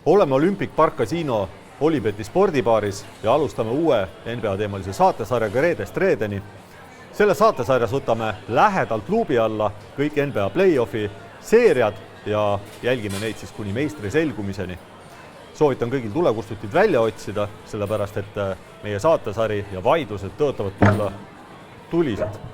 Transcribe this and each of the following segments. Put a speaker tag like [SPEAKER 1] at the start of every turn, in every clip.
[SPEAKER 1] Oleme Olympic Park Casino Olibeti spordibaaris ja alustame uue NBA teemalise saatesarjaga reedest reedeni. Selle saatesarjas võtame lähedalt luubi alla kõik NBA play-offi seeriad ja jälgime neid siis kuni meistri selgumiseni. Soovitan kõigil tulekustutid välja otsida, sellepärast et meie saatesari ja vaidlused tõotavad tulla tulised.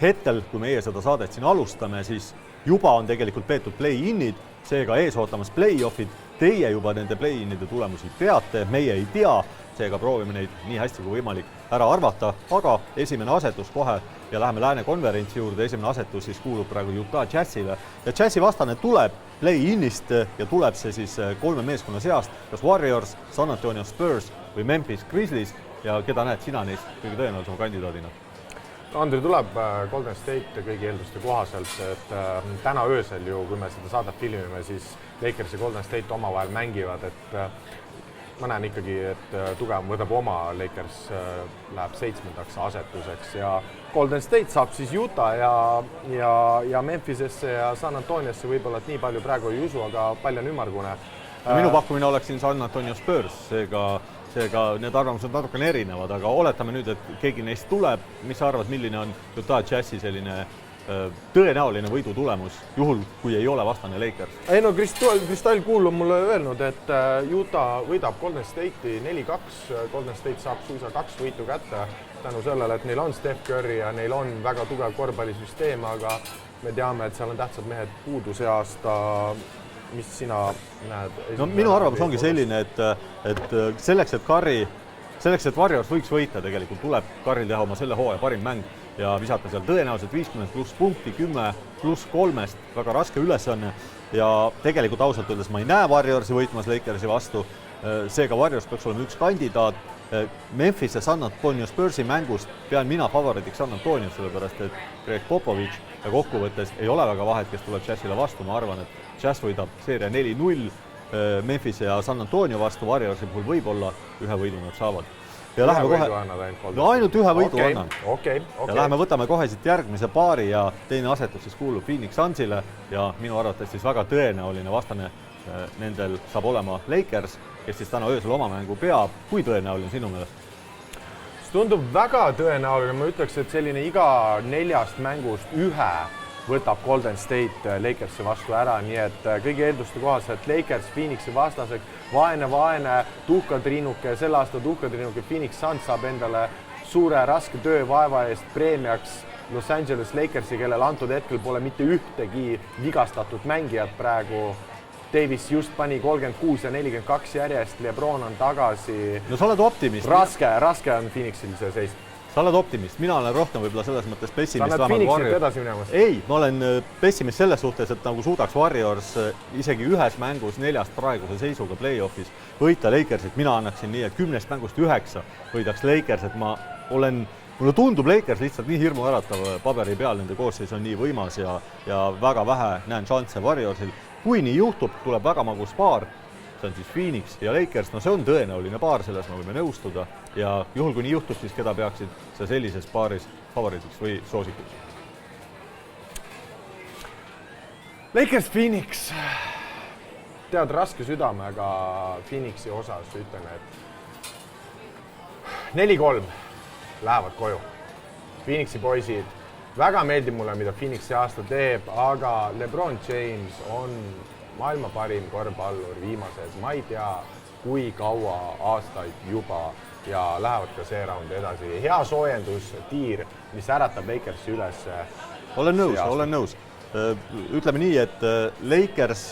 [SPEAKER 1] Hetkel, kui meie seda saadet siin alustame, siis juba on tegelikult peetud play-innid, seega ees ootamas play-offid. Teie juba nende play-innide tulemusi teate, meie ei tea, seega proovime neid nii hästi kui võimalik ära arvata, aga esimene asetus kohe ja läheme Lääne konverentsi juurde. Esimene asetus siis kuulub praegu Utah Jazzile ja Jazzi vastane tuleb play-innist ja tuleb see siis kolme meeskonna seast, kas Warriors, San Antonio Spurs või Memphis Grizzlies ja keda näed sina neist kõige tõenäolisema kandidaadina?
[SPEAKER 2] Andri tuleb Golden State kõigi eelduste kohaselt, et täna öösel ju, kui me seda saadet filmime, siis Lakers ja Golden State omavahel mängivad, et ma näen ikkagi, et tugevam võtab oma, Lakers läheb 7. asetuseks ja Golden State saab siis Utah ja Memphisesse ja San Antoniosse võib-olla, et nii palju praegu ei usu, aga palju on ümmargune.
[SPEAKER 1] Minu pakkumine oleks siin San Antonio Spurs, seega need arvamused natukene erinevad, aga oletame nüüd, et keegi neist tuleb. Mis sa arvad, milline on Utah Jazzi selline tõenäoline võidu tulemus, juhul kui ei ole vastane Lakers?
[SPEAKER 2] Ei no, Kristall Kuul on mulle öelnud, et Utah võidab Golden State'i 4-2. Golden State saab suisa 2 võitu kätte tänu sellele, et neil on Steph Curry ja neil on väga tugev korvpallisüsteem, aga me teame, et seal on tähtsad mehed puudu see aasta. Mis sina näed?
[SPEAKER 1] No, minu arvamus ongi selline, et selleks, et Warriors võiks võita, tegelikult tuleb Curryl teha oma selle hooaja parim mäng ja visata seal tõenäoliselt 50+ punkti, 10+3, väga raske ülesanne ja tegelikult ausalt öeldes ma ei näe Warriorsi võitmas Lakersi vastu, seega Warriors peaks olema üks kandidaat. Memphis ja San Antonio Spursi mängust pean mina favoriidiks San Antonio, sellepärast et Greg Popovich ja kokkuvõttes ei ole väga vahet, kes tuleb Jazzile vastu. Ma arvan, et Jazz võidab seeria 4-0 Memphis ja San Antonio vastu, Warriorsi puhul võib-olla ühe võidu nad saavad. Ja läheme kohe, ainult ühe võidu annan. Ja läheme võtame kohe siit järgmise paari ja teine asetus siis kuulub Phoenix Sunsile ja minu arvates siis väga tõenäoline vastane nendel saab olema Lakers, kes siis täna öösel oma mängu peab. Kui tõenäoline sinu meelest?
[SPEAKER 2] See tundub väga tõenäoline, ma ütleks, et selline iga 4 mängust ühe võtab Golden State Lakersi vastu ära, nii et kõigi eelduste kohaselt Lakers Phoenixi vastaseks, vaene tuhkatriinuke, selle aasta tuhkatriinuke Phoenix Suns saab endale suure raske töövaeva eest preemiaks Los Angeles Lakersi, kellel antud hetkel pole mitte ühtegi vigastatud mängijat praegu. Davis just pani 36 ja 42 järjest, LeBron on tagasi.
[SPEAKER 1] No sa oled optimist.
[SPEAKER 2] Raske on Phoenixil see seis.
[SPEAKER 1] Sa oled optimist, mina olen rohkem võib-olla selles mõttes pessimist.
[SPEAKER 2] Sa oled Phoenixit edasi minemas?
[SPEAKER 1] Ei, ma olen pessimist selles suhtes, et nagu suudaks Warriors isegi ühes mängus 4 praeguse seisuga play-offis võita Lakersit. Mina annaksin nii, et 10 mängust 9 võidaks Lakers, et mulle tundub Lakers lihtsalt nii hirmu äratav paberi peal, nende koosseis on nii võimas ja väga vähe näen šansse Warriorsil. Kui nii juhtub, tuleb väga magus paar, see on siis Phoenix ja Lakers, no see on tõenäoline paar, selles me võime nõustuda ja juhul kui nii juhtub, siis keda peaksid sa sellises paaris favoriidiks või soosikuks?
[SPEAKER 2] Lakers Phoenix, tead raske südamega Phoenixi osas ütlen, et 4-3 lähevad koju. Phoenixi poisid, väga meeldib mulle, mida Phoenixi aasta teeb, aga LeBron James on maailma parim korvpallur viimased, ma ei tea, kui kaua aastaid juba ja lähevad ka see round edasi. Hea soojendustiir, mis äratab Lakersi üles.
[SPEAKER 1] Olen nõus. Ütleme nii, et Lakers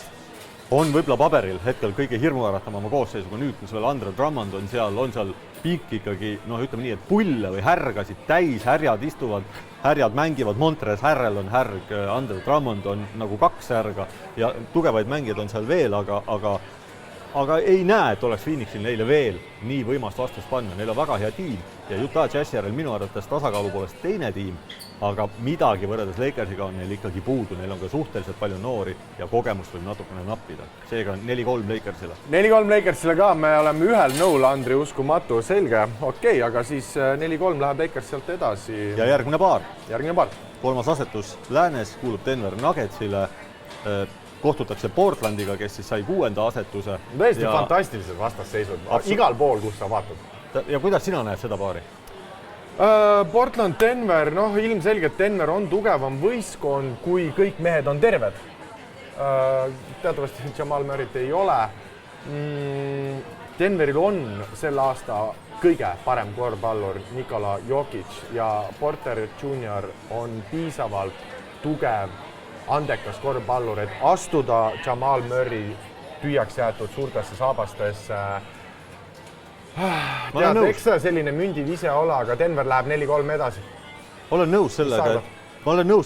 [SPEAKER 1] on võib-olla paberil hetkel kõige hirmuäratavama koosseisuga nüüd, kus veel Andre Drummond on seal pikk ikkagi, ütleme nii, et pulle või härgasid täis, härjad istuvad, härjad mängivad, Montrez Harrell on härg, Andre Drummond on nagu 2 härga ja tugevaid mängijad on seal veel, aga aga ei näe, et oleks Phoenixil neile veel nii võimast vastust panna, neil on väga hea tiim ja Utah Jazzi järel minu arvates tasakaalu poolest teine tiim, aga midagi võrreldes Lakersiga on neil ikkagi puudu, neil on ka suhteliselt palju noori ja kogemust võib natukene nappida. Seega 4-3 Lakersile.
[SPEAKER 2] 4-3 Lakersile ka, me oleme ühel nõul, Andri, uskumatu, selge. Okei, aga siis 4-3 läheb Lakers sealt edasi.
[SPEAKER 1] Ja järgmine paar.
[SPEAKER 2] Kolmas
[SPEAKER 1] asetus läänes kuulub Denver Nuggetsile. Kohtutakse Portlandiga, kes siis sai 6. asetuse.
[SPEAKER 2] Tõesti fantastilised vastasseisud, igal pool, kus sa vaatad.
[SPEAKER 1] Ja kuidas sina näed seda paari?
[SPEAKER 2] Portland, Denver, ilmselgelt Denver on tugevam võistkond, kui kõik mehed on terved. Teatavasti Jamal Murray't ei ole. Denveril on selle aasta kõige parem korvpallur Nikola Jokic ja Porter Jr. on piisavalt tugev, andekas korvpallur, et astuda Jamal Murray tühjaks jäetud suurtesse saabastesse. Eks see selline mündi vise ole, aga Denver läheb 4-3 edasi.
[SPEAKER 1] Olen nõus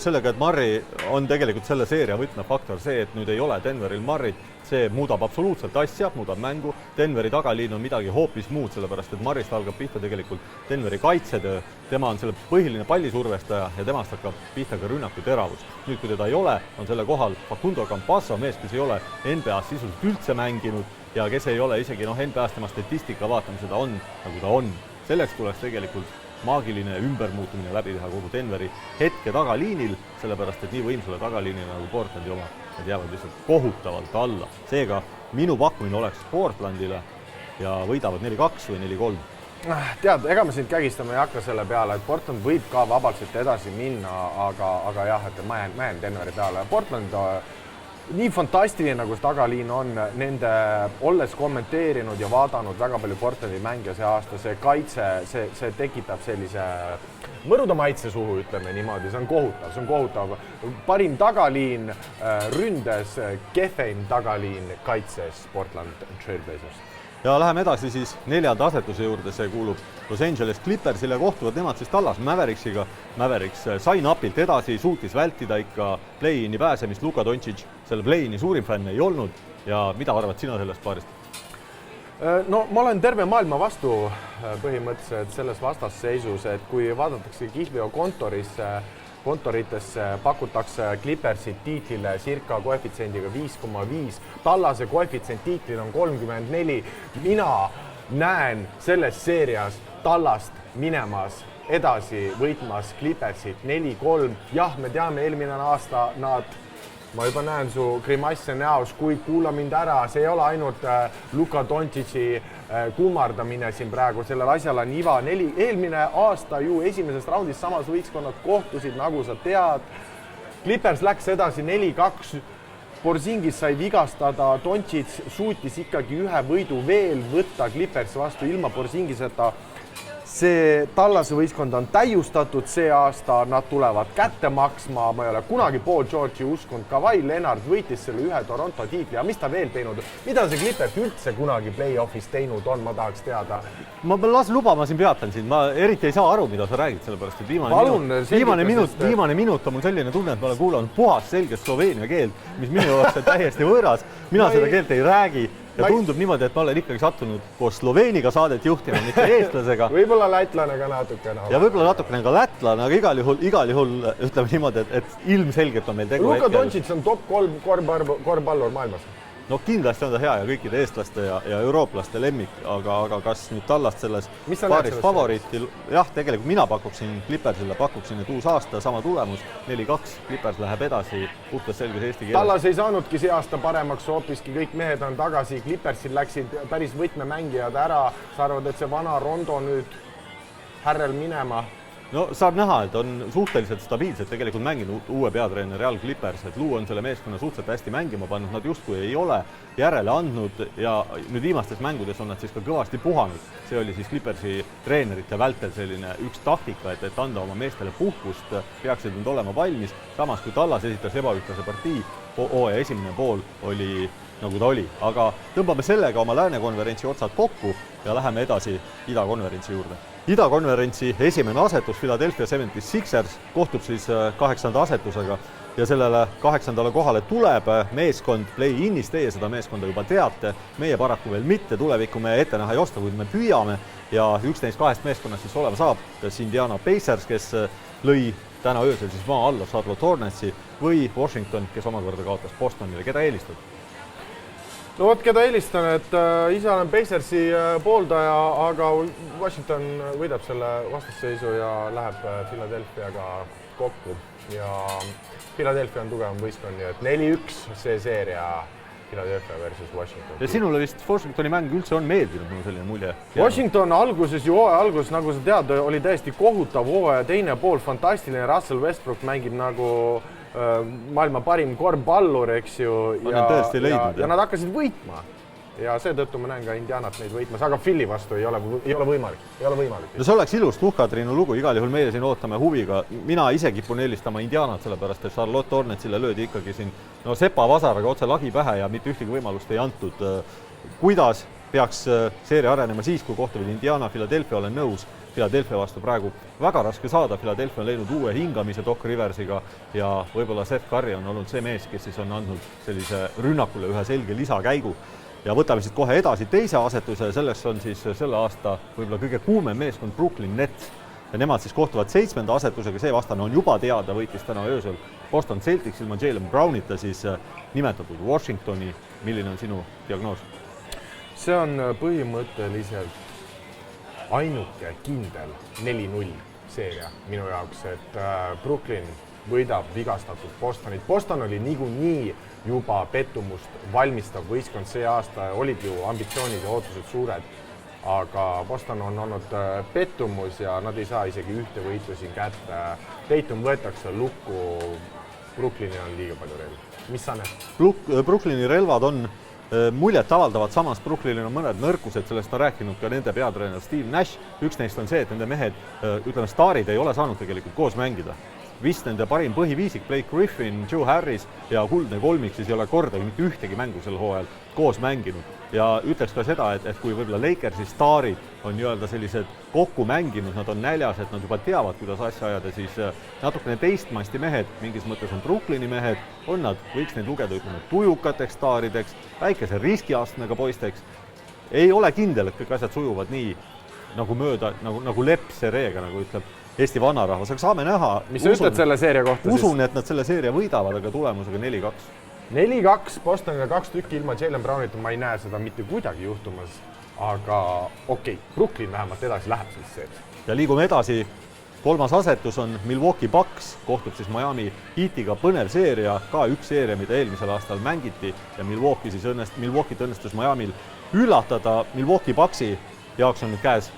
[SPEAKER 1] sellega, et Murray on tegelikult selle seeria võtmefaktor see, et nüüd ei ole Denveril Murray't, see muudab absoluutselt asja, muudab mängu. Denveri tagaliin on midagi hoopis muud, sellepärast et Murray'st algab pihta tegelikult Denveri kaitsetöö. Tema on selle põhiline pallisurvestaja ja temast hakkab pihta ka rünnaku teravus. Nüüd, kui teda ei ole, on selle kohal Facundo Campasso, mees, kes ei ole NBA-s sisuliselt üldse mänginud ja kes ei ole isegi NBA-s tema statistika vaatamisel ta on, nagu ta on. Selleks tuleks tegelikult maagiline ümbermuutumine läbi teha kogu Denveri hetke tagaliinil, sellepärast et nii võimsule tagaliinile nagu Portlandi oma, need jäävad lihtsalt kohutavalt alla. Seega minu pakkumine oleks Portlandile ja võidavad 4-2 või 4-3.
[SPEAKER 2] Tead, ega me sind kägistama ei hakka selle peale, et Portland võib ka vabalt siit edasi minna, aga jah, et ma jään Denveri peale. Portland nii fantastiline, nagu tagaliin on, nende olles kommenteerinud ja vaadanud väga palju Portlandi mänge see aasta, see kaitse, see tekitab sellise mõruda maitse suhu, ütleme niimoodi, see on kohutav. Parim tagaliin ründes, kehveim tagaliin kaitses Portland Trailblazers.
[SPEAKER 1] Ja läheme edasi siis 4. asetuse juurde, see kuulub Los Angeles Clippersile, kohtuvad nemad siis Dallas Maveriksiga. Mavericks sai napilt edasi, suutis vältida ikka play-in'i pääsemist, Luka Doncic selle play-in'i suurim fänn ei olnud ja mida arvad sina sellest paarist?
[SPEAKER 2] No ma olen terve maailma vastu põhimõtteliselt selles vastasseisus, et kui vaadatakse Kihlveo kontoritesse pakutakse Clippersi tiitlile circa koefitsiendiga 5,5. Tallase koefitsient tiitlil on 34. Mina näen selles seerias Tallast minemas edasi võitmas Clippersit 4-3. Jah, me teame, eelmine aasta ma juba näen su grimasse näos, kuid kuula mind ära, see ei ole ainult Luka Doncic'i kummardamine siin praegu, sellel asjal on iva. Eelmine aasta ju esimeses raundis samas võistkonnad kohtusid, nagu sa tead. Clippers läks edasi 4-2, Porzingis sai vigastada, Doncic suutis ikkagi ühe võidu veel võtta Clippersi vastu ilma Porzingiseta. See Tallase võistkond on täiustatud see aasta, nad tulevad kätte maksma, ma ei ole kunagi Paul George'i uskunud, Kawhi Leonard võitis selle ühe Toronto tiitli ja mis ta veel teinud? Mida see Clippers üldse kunagi play-offis teinud on, ma tahaks teada?
[SPEAKER 1] Ma siin peatan sind, ma eriti ei saa aru, mida sa räägid, sellepärast, et viimane minut on mul selline tunne, et ma olen kuulanud puhas selget sloveenia keelt, mis minu jaoks on täiesti võõras, mina seda keelt ei räägi. Ja tundub niimoodi, et ma olen ikkagi sattunud koos Sloveeniga saadet juhtima, mitte eestlasega.
[SPEAKER 2] Võib-olla lätlane ka natukene.
[SPEAKER 1] Ja võib-olla natukene ka lätlane, aga igal juhul ütleme niimoodi, et ilmselgelt on meil tegu
[SPEAKER 2] Luka Doncic on top 3 korvpallur maailmas.
[SPEAKER 1] No kindlasti on ta hea ja kõikide eestlaste ja eurooplaste lemmik, aga kas nüüd Tallast selles paaris favoriitil? Jah, tegelikult mina pakuksin Clippersile, et uus aasta, sama tulemus, 4-2, Clippers läheb edasi puhtas selges eesti keeles.
[SPEAKER 2] Tallas ei saanudki see aasta paremaks, hoopiski kõik mehed on tagasi, Clippersil läksid päris võtmemängijad ära, sa arvad, et see vana Rondo nüüd härrel minema?
[SPEAKER 1] No saab näha, et on suhteliselt stabiilselt tegelikult mänginud uue peatreener Real Clippers, et Lou on selle meeskonna suhteliselt hästi mängima pannud, nad justkui ei ole järele andnud ja nüüd viimastes mängudes on nad siis ka kõvasti puhanud. See oli siis Clippersi treenerite vältel selline üks taktika, et anda oma meestele puhkust, peaksid nad olema valmis, samas kui Tallas esitas ebaühtlase partii, hooaja esimene pool oli nagu ta oli, aga tõmbame sellega oma läänekonverentsi otsad kokku ja läheme edasi idakonverentsi juurde. Idakonverentsi esimene asetus Philadelphia 76ers kohtub siis 8. asetusega ja sellele 8. kohale tuleb meeskond play-in'is, teie seda meeskonda juba teate, meie paraku veel mitte, tulevikku me ette näha ei oska, kuid me püüame ja üks neist kahest meeskonnast siis olema saab, kas Indiana Pacers, kes lõi täna öösel siis maa alla Charlotte Hornetsi või Washington, kes omakorda kaotas Bostonile, keda eelistad?
[SPEAKER 2] No vot, keda eelistan, et ise olen Pacersi pooldaja, aga Washington võidab selle vastasseisu ja läheb Philadelphiaga kokku ja Philadelphia on tugevam võistkond, nii et 4-1 see seeria Philadelphia versus Washington.
[SPEAKER 1] Ja sinule vist Washingtoni mäng üldse on meeldinud, mul selline mulje.
[SPEAKER 2] Washington alguses, hooaja alguses, nagu sa tead, oli täiesti kohutav hooaja, teine pool fantastiline, Russell Westbrook mängib nagu maailma parim korvpallur, eks ju, ja nad hakkasid võitma. Ja seetõttu ma näen ka Indianat neid võitmas, aga Philly vastu ei ole võimalik.
[SPEAKER 1] No see oleks ilus Tuhkatriinu lugu, igal juhul meie siin ootame huviga. Mina ise kipun eelistama Indianat, sellepärast et Charlotte Hornetsile löödi ikkagi siin sepa vasaraga otse lagi pähe ja mitte ühtegi võimalust ei antud. Kuidas peaks seeria arenema siis, kui kohtuvad Indiana, Philadelphia, olen nõus. Philadelphia vastu praegu väga raske saada, Philadelphia on leidnud uue hingamise Doc Riversiga ja võib-olla Seth Curry on olnud see mees, kes siis on andnud sellise rünnakule ühe selge lisakäigu. Ja võtame siit kohe edasi teise asetuse, selleks on siis selle aasta võib-olla kõige kuumem meeskond Brooklyn Nets. Ja nemad siis kohtuvad 7. asetusega, see vastane on juba teada, võitis täna öösel Boston Celtics ilma Jalen Brownita siis nimetatud Washingtoni. Milline on sinu diagnoos?
[SPEAKER 2] See on põhimõtteliselt ainuke kindel 4-0 seeria minu jaoks, et Brooklyn võidab vigastatud Bostonit. Boston oli niikuinii juba pettumust valmistav võistkond see aasta, olid ju ambitsioonid ja ootused suured, aga Boston on olnud pettumus ja nad ei saa isegi ühte võitu siin kätte. Tatum võetakse lukku, Brooklyni on liiga palju relv. Mis sa näed?
[SPEAKER 1] Brooklyni relvad on muljet avaldavad, samas Brooklynil on mõned nõrkused, sellest on rääkinud ka nende peatreener Steve Nash. Üks neist on see, et nende mehed, ütleme, staarid ei ole saanud tegelikult koos mängida. Vist nende parim põhiviisik Blake Griffin, Joe Harris ja kuldne kolmik siis ei ole kordagi mitte ühtegi mängu sel hooajal koos mänginud. Ja ütleks ka seda, et kui võib-olla Lakersi staarid on nii-öelda sellised kokku mänginud, nad on näljas, et nad juba teavad, kuidas asja ajada, siis natukene teistmasti mehed, mingis mõttes on Brooklyni mehed, on nad, võiks neid lugeda tujukateks staarideks, väikese riskiastmega poisteks. Ei ole kindel, et kõik asjad sujuvad nii nagu mööda, nagu lepsereega, nagu ütleb Eesti vanarahvas, aga saame näha.
[SPEAKER 2] Mis sa ütled selle seeria kohta siis?
[SPEAKER 1] Usun, et nad selle seeria võidavad, aga tulemusega 4-2.
[SPEAKER 2] 4-2, Bostonile 2 tükki ilma Jalen Brownita, ma ei näe seda mitte kuidagi juhtumas, aga okei, Brooklyn vähemalt edasi läheb siis seeria.
[SPEAKER 1] Ja liigume edasi. 3. asetus on Milwaukee Bucks, kohtub siis Miami Heatiga põnev seeria, ka üks seeria, mida eelmisel aastal mängiti ja Milwaukee't õnnestus Miamil üllatada. Milwaukee Bucksi jaoks on nüüd käes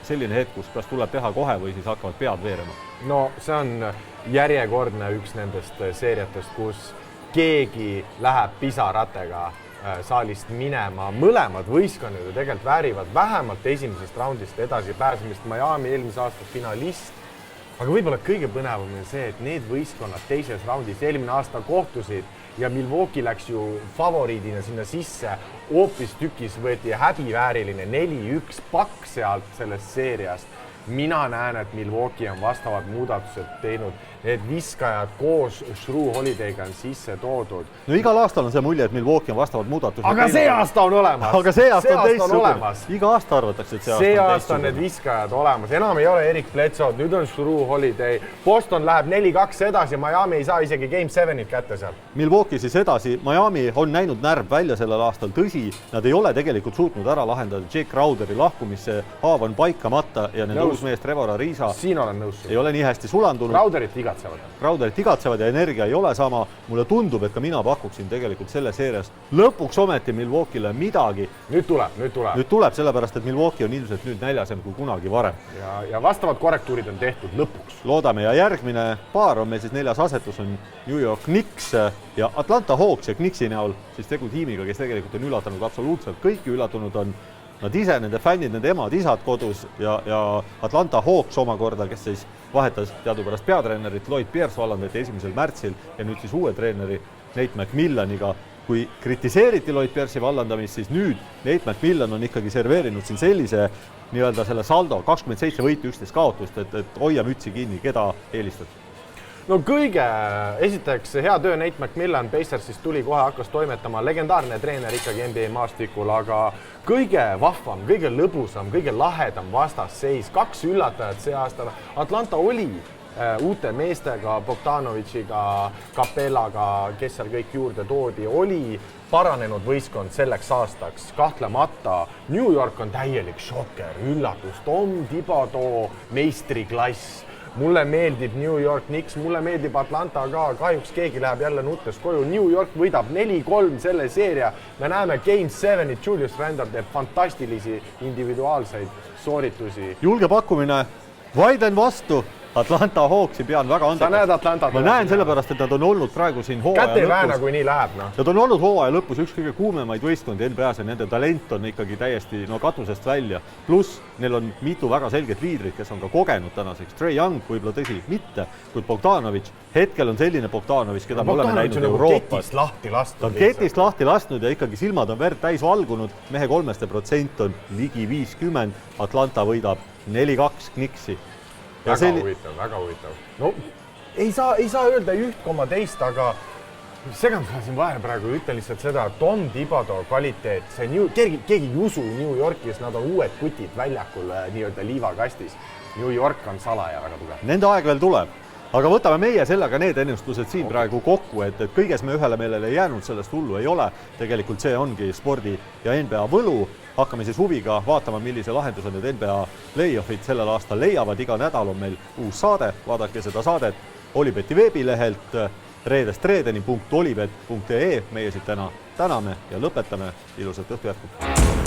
[SPEAKER 1] selline hetk, kus kas tuleb teha kohe või siis hakkavad pead veerema.
[SPEAKER 2] No see on järjekordne üks nendest seeriatest, kus keegi läheb pisaratega saalist minema. Mõlemad võistkonnad ju tegelikult väärivad vähemalt esimesest raundist edasi pääsemist. Miami eelmise aasta finalist. Aga võib-olla kõige põnevam on see, et need võistkonnad teises raundis eelmine aasta kohtusid ja Milwaukee läks ju favoriidina sinna sisse. Hoopis tükis võeti häbivääriline 4-1 pakk sealt sellest seeriast. Mina näen, et Milwaukee on vastavad muudatused teinud. Need viskajad koos Shrew Holiday'ga on sisse toodud.
[SPEAKER 1] No igal aastal on see mulje, et Milwaukee on vastavad muudatused
[SPEAKER 2] aga
[SPEAKER 1] teinud.
[SPEAKER 2] See aasta on olemas.
[SPEAKER 1] Aga see aasta on teistsugune. Iga aasta arvatakse, et
[SPEAKER 2] see aasta on need viskajad olemas. Enam ei ole Erik Bledsoe, nüüd on Shrew Holiday. Boston läheb 4-2 edasi, Miami ei saa isegi Game 7-it kätte seal.
[SPEAKER 1] Milwaukee siis edasi. Miami on näinud närv välja sellel aastal. Tõsi, nad ei ole tegelikult suutnud ära lahendada Jake Crowderi lahkumisse. Haav on paikamata ja nende uus mees Trevor Ariza
[SPEAKER 2] siin olen nõus.
[SPEAKER 1] Ei ole nii hästi sulandunud. Crowderit igatsevad ja energia ei ole sama. Mulle tundub, et ka mina pakuksin tegelikult selle seerias lõpuks ometi Milwaukee'le midagi.
[SPEAKER 2] Nüüd tuleb,
[SPEAKER 1] sellepärast, et Milwaukee on ilmselt nüüd näljasem kui kunagi varem.
[SPEAKER 2] Ja vastavad korrektuurid on tehtud lõpuks.
[SPEAKER 1] Loodame ja järgmine paar on meil siis 4. asetus on New York Knicks ja Atlanta Hawks ja Knicksi näol siis tegu tiimiga, kes tegelikult on üllatanud absoluutselt kõiki, üllatunud on nad ise, nende fännid, nende emad-isad kodus ja Atlanta Hawks omakorda, kes siis vahetas teadupärast peatreenerit Lloyd Pierce vallandati 1. märtsil ja nüüd siis uue treeneri Nate McMillaniga. Kui kritiseeriti Lloyd Pierce'i vallandamist, siis nüüd Nate McMillan on ikkagi serveerinud siin sellise nii-öelda selle saldo 27 võitu 11 kaotust, et hoia mütsi kinni, keda eelistad?
[SPEAKER 2] no esiteks hea töö Nate McMillan Pacersist tuli kohe, hakkas toimetama, legendaarne treener ikkagi NBA maastikul, aga kõige vahvam, kõige lõbusam, kõige lahedam vastasseis, 2 üllatajat see aasta. Atlanta oli uute meestega, Bogdanovičiga, Capellaga, kes seal kõik juurde toodi, oli paranenud võistkond selleks aastaks, kahtlemata. New York on täielik šoker, üllatus, Tom Thibodeau, meistriklass. Mulle meeldib New York Knicks, mulle meeldib Atlanta ka, kahjuks keegi läheb jälle nuttes koju. New York võidab 4-3 selle seeria. Me näeme Game 7-it, Julius Randle teeb fantastilisi individuaalseid sooritusi.
[SPEAKER 1] Julge pakkumine, vaidlen vastu. Atlanta Hawksi pean väga andekaks.
[SPEAKER 2] Sa näed Atlantat?
[SPEAKER 1] Ma näen sellepärast, et nad on olnud praegu siin hooaja
[SPEAKER 2] lõpus. Käte ei vääna, kui nii läheb. No.
[SPEAKER 1] Nad on olnud hooaja lõpus üks kõige kuumemaid võistkondi NBA-s ja nende talent on ikkagi täiesti katusest välja. Plus neil on mitu väga selget liidrit, kes on ka kogenud tänaseks. Trae Young võib-olla tõsi mitte, kuid Bogdanović. Hetkel on selline Bogdanović, keda me oleme näinud Euroopas. Ta on ketist lahti lasknud ja ikkagi silmad on verd täis valgunud. Mehe 3% on ligi 50. Atlanta võidab 4-2 Knicksi.
[SPEAKER 2] Väga huvitav. No, ei saa öelda 1,2, aga segamuse siin vahel praegu ütlen lihtsalt seda, et Tom Thibodeau kvaliteet, keegi ei usu New Yorkis, nad on uued kutid väljakul nii-öelda liivakastis. New York on salaja väga tugev.
[SPEAKER 1] Nende aeg veel tuleb, aga võtame meie sellega need ennustused siin praegu kokku, et kõiges me ühele meelele ei jäänud, sellest hullu ei ole. Tegelikult see ongi spordi ja NBA võlu. Hakkame siis huviga vaatama, millise lahenduse need NBA playoffid sellel aastal leiavad. Iga nädal on meil uus saade, vaadake seda saadet Olibeti veebilehelt reedest reedeni.olibet.ee. Meie siit täna täname ja lõpetame. Ilusat õhtu jätku!